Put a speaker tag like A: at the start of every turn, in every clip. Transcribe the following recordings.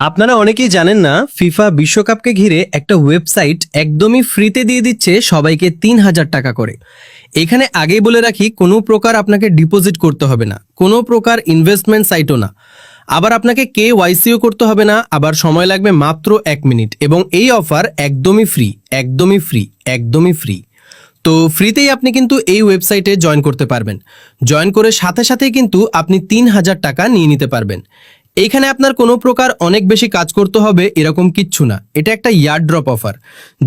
A: আপনারা অনেকেই জানেন না, ফিফা বিশ্বকাপকে ঘিরে একটা ওয়েবসাইট একদমই ফ্রিতে দিয়ে দিচ্ছে সবাইকে ৩,০০০ টাকা করে। এখানে আগেই বলে রাখি, কোনো প্রকার আপনাকে ডিপোজিট করতে হবে না, কোনো প্রকার ইনভেস্টমেন্ট সাইটও না, আবার আপনাকে KYCও করতে হবে না, আবার সময় লাগবে মাত্র 1 মিনিট। এবং এই অফার একদমই ফ্রি, একদমই ফ্রি, একদমই ফ্রি। তো ফ্রিতেই আপনি কিন্তু এই ওয়েবসাইটে জয়েন করতে পারবেন। জয়েন করে সাথে সাথেই কিন্তু আপনি ৩,০০০ টাকা নিয়ে নিতে পারবেন। এইখানে আপনার কোনো প্রকার অনেক বেশি কাজ করতে হবে এরকম কিচ্ছু না, এটা একটা ইয়ার ড্রপ অফার।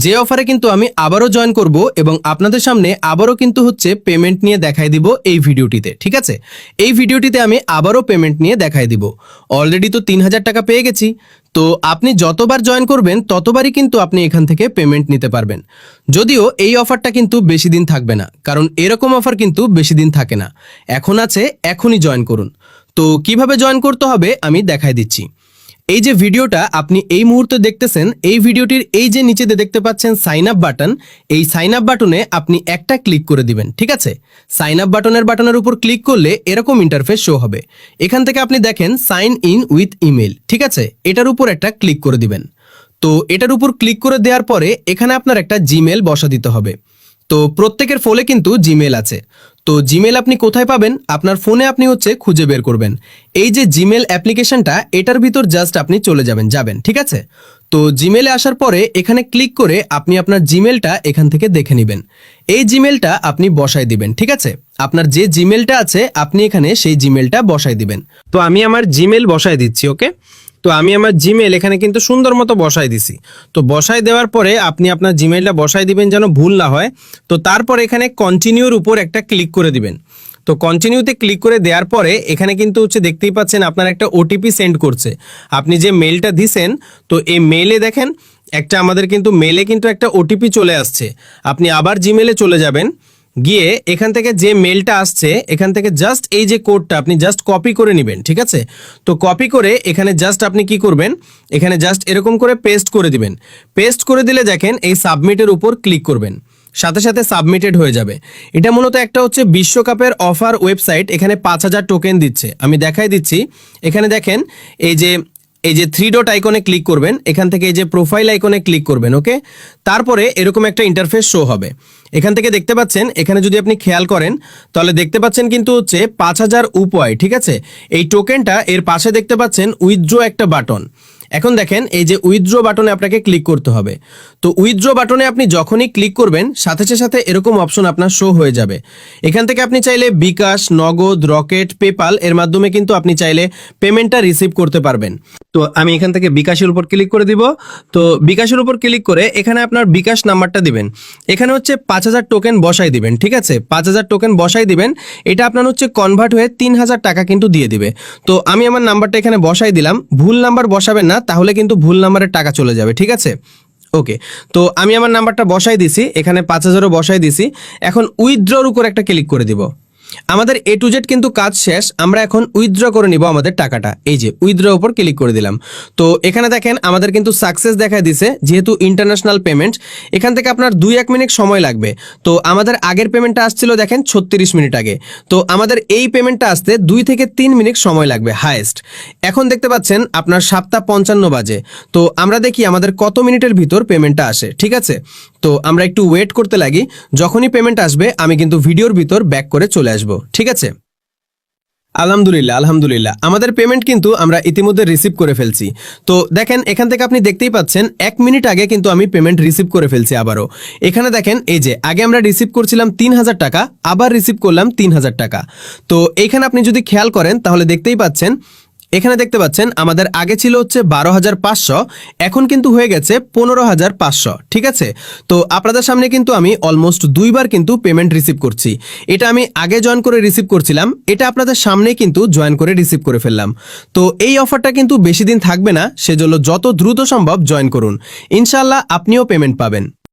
A: যে অফারে কিন্তু আমি আবারও জয়েন করব এবং আপনাদের সামনে আবারও কিন্তু পেমেন্ট নিয়ে দেখাই দিব এই ভিডিওটিতে। ঠিক আছে, এই ভিডিওটিতে আমি আবারও পেমেন্ট নিয়ে দেখাই দিব। অলরেডি তো ৩,০০০ টাকা পেয়ে গেছি। তো আপনি যতবার জয়েন করবেন ততবারই কিন্তু আপনি এখান থেকে পেমেন্ট নিতে পারবেন। যদিও এই অফারটা কিন্তু বেশি দিন থাকবে না, কারণ এরকম অফার কিন্তু বেশি দিন থাকে না। এখন আছে, এখনই জয়েন করুন। তো কিভাবে জয়েন করতে হবে আমি দেখাই দিচ্ছি। এই যে ভিডিওটা আপনি এই মুহূর্তে দেখতেছেন, এই ভিডিওটির এই যে নিচে দেখতে পাচ্ছেন সাইন আপ বাটন, এই সাইন আপ বাটনে আপনি একটা ক্লিক করে দিবেন। ঠিক আছে, সাইন আপ বাটনের উপর ক্লিক করলে এরকম ইন্টারফেস শো হবে। এখান থেকে আপনি দেখেন সাইন ইন উইথ ইমেল। ঠিক আছে, এটার উপর একটা ক্লিক করে দিবেন। তো এটার উপর ক্লিক করে দেওয়ার পরে এখানে আপনার একটা জিমেল বসা দিতে হবে। তো প্রত্যেকের ফোনে কিন্তু জিমেল আছে। তো জিমেল আপনি কোথায় পাবেন? আপনার ফোনে আপনি খুঁজে বের করবেন। এই যে জিমেল অ্যাপ্লিকেশনটা, এটার ভিতর জাস্ট আপনি চলে যাবেন। ঠিক আছে, তো জিমেলে আসার পরে এখানে ক্লিক করে আপনি আপনার জিমেলটা এখান থেকে দেখে নেবেন। এই জিমেলটা আপনি বসাই দিবেন। ঠিক আছে, আপনার যে জিমেলটা আছে আপনি এখানে সেই জিমেলটা বসাই দিবেন। তো আমি আমার জিমেল বসাই দিচ্ছি। ওকে, তো আমি আমার জিমেল এখানে কিন্তু সুন্দর মতো বসাই দিছি। তো বসাই দেওয়ার পরে আপনি আপনার জিমেলটা বসাই দিবেন যেন ভুল না হয়। তো তারপর এখানে কন্টিনিউর উপর একটা ক্লিক করে দিবেন। তো কন্টিনিউতে ক্লিক করে দেওয়ার পরে এখানে কিন্তু দেখতেই পাচ্ছেন আপনার একটা ওটিপি সেন্ড করছে। আপনি যে মেলটা দিছেন, তো এই মেলে দেখেন আমাদের কিন্তু মেলে কিন্তু একটা ওটিপি চলে আসছে। আপনি আবার জিমেলে চলে যাবেন, গিয়ে এখান থেকে যে মেলটা আসছে এখান থেকে জাস্ট এই যে কোডটা আপনি জাস্ট কপি করে নেবেন। ঠিক আছে, তো কপি করে এখানে জাস্ট আপনি কি করবেন, এখানে জাস্ট এরকম করে পেস্ট করে দিবেন। পেস্ট করে দিলে দেখেন এই সাবমিটের উপর ক্লিক করবেন, সাথে সাথে সাবমিটেড হয়ে যাবে। এটা মূলত একটা বিশ্বকাপের অফার ওয়েবসাইট। এখানে ৫,০০০ টোকেন দিচ্ছে। আমি দেখাই দিচ্ছি। এখানে দেখেন এই যে 3 ডট আইকনে ক্লিক করবেন, এখান থেকে এই যে প্রোফাইল আইকনে ক্লিক করবেন। ওকে, তারপরে এরকম একটা ইন্টারফেস শো হবে। এখান থেকে দেখতে পাচ্ছেন, এখানে যদি আপনি খেয়াল করেন তাহলে দেখতে পাচ্ছেন কিন্তু ৫,০০০ উপয়। ঠিক আছে, এই টোকেনটা এর পাশে দেখতে পাচ্ছেন উইথড্র একটা বাটন। এখন দেখেন এই যে উইথড্র বাটনে আপনাকে ক্লিক করতে হবে। তো উইথড্র বাটনে আপনি যখনই ক্লিক করবেন সাথে সাথে এরকম অপশন আপনার শো হয়ে যাবে। এখান থেকে আপনি চাইলে বিকাশ, নগদ, রকেট, পেপাল এর মাধ্যমে কিন্তু আপনি চাইলে পেমেন্টটা রিসিভ করতে পারবেন। তো আমি এখান থেকে বিকাশের উপর ক্লিক করে দিব। তো বিকাশের উপর ক্লিক করে এখানে আপনার বিকাশ নাম্বারটা দিবেন। এখানে ৫,০০০ টোকেন বসাই দিবেন। ঠিক আছে, ৫,০০০ টোকেন বসাই দিবেন। এটা আপনার কনভার্ট হয়ে ৩,০০০ টাকা কিন্তু দিয়ে দিবে। তো আমি আমার নাম্বারটা এখানে বসাই দিলাম। ভুল নাম্বার বসাবেন না, তাহলে কিন্তু ভুল নাম্বারের টাকা চলে যাবে। ঠিক আছে, ওকে, তো আমি আমার নাম্বারটা বসাই দিছি, এখানে ৫,০০০ বসাই দিছি। এখন উইথড্রর উপর একটা ক্লিক করে দিব। আমাদের A to Z কিন্তু কাজ শেষ। আমরা এখন উইথড্র করে নিব আমাদের টাকাটা। এই যে উইথড্র উপর ক্লিক করে দিলাম। তো এখানে দেখেন আমাদের কিন্তু সাকসেস দেখা দিছে, যেহেতু ইন্টারন্যাশনাল পেমেন্ট। এখান থেকে আপনার ২-১ মিনিট সময় লাগবে। তো আমাদের আগের পেমেন্টটা আসছিল দেখেন ৩৬ মিনিট আগে। তো আমাদের এই পেমেন্টটা আসতে ২ থেকে ৩ মিনিট সময় লাগবে হাইয়েস্ট। এখন দেখতে পাচ্ছেন আপনার ৭:৫৫ বাজে। তো আমরা দেখি আমাদের কত মিনিটের ভিতর পেমেন্টটা আসে। ঠিক আছে, তো আমরা একটু ওয়েট করতে লাগি। যখনই পেমেন্ট আসবে আমি কিন্তু ভিডিওর ভিতর ব্যাক করে চলে আসবো। ঠিক আছে, আলহামদুলিল্লাহ আমাদের পেমেন্ট কিন্তু আমরা ইতিমধ্যে রিসিভ করে ফেলছি। তো দেখেন এখান থেকে আপনি দেখতেই পাচ্ছেন ১ মিনিট আগে কিন্তু আমি পেমেন্ট রিসিভ করে ফেলছি আবারও। এখানে দেখেন এই যে আগে আমরা রিসিভ করছিলাম ৩,০০০ টাকা, আবার রিসিভ করলাম ৩,০০০ টাকা। তো এইখানে আপনি যদি খেয়াল করেন তাহলে দেখতেই পাচ্ছেন, এখানে দেখতে পাচ্ছেন আমাদের আগে ছিল ১২,৫০০, এখন কিন্তু হয়ে গেছে ১৫,৫০০। ঠিক আছে, তো আপনাদের সামনে কিন্তু আমি অলমোস্ট ২বার কিন্তু পেমেন্ট রিসিভ করছি। এটা আমি আগে জয়েন করে রিসিভ করছিলাম, এটা আপনাদের সামনে কিন্তু জয়েন করে রিসিভ করে ফেললাম। তো এই অফারটা কিন্তু বেশি দিন থাকবে না, সেজন্য যত দ্রুত সম্ভব জয়েন করুন, ইনশাআল্লাহ আপনিও পেমেন্ট পাবেন।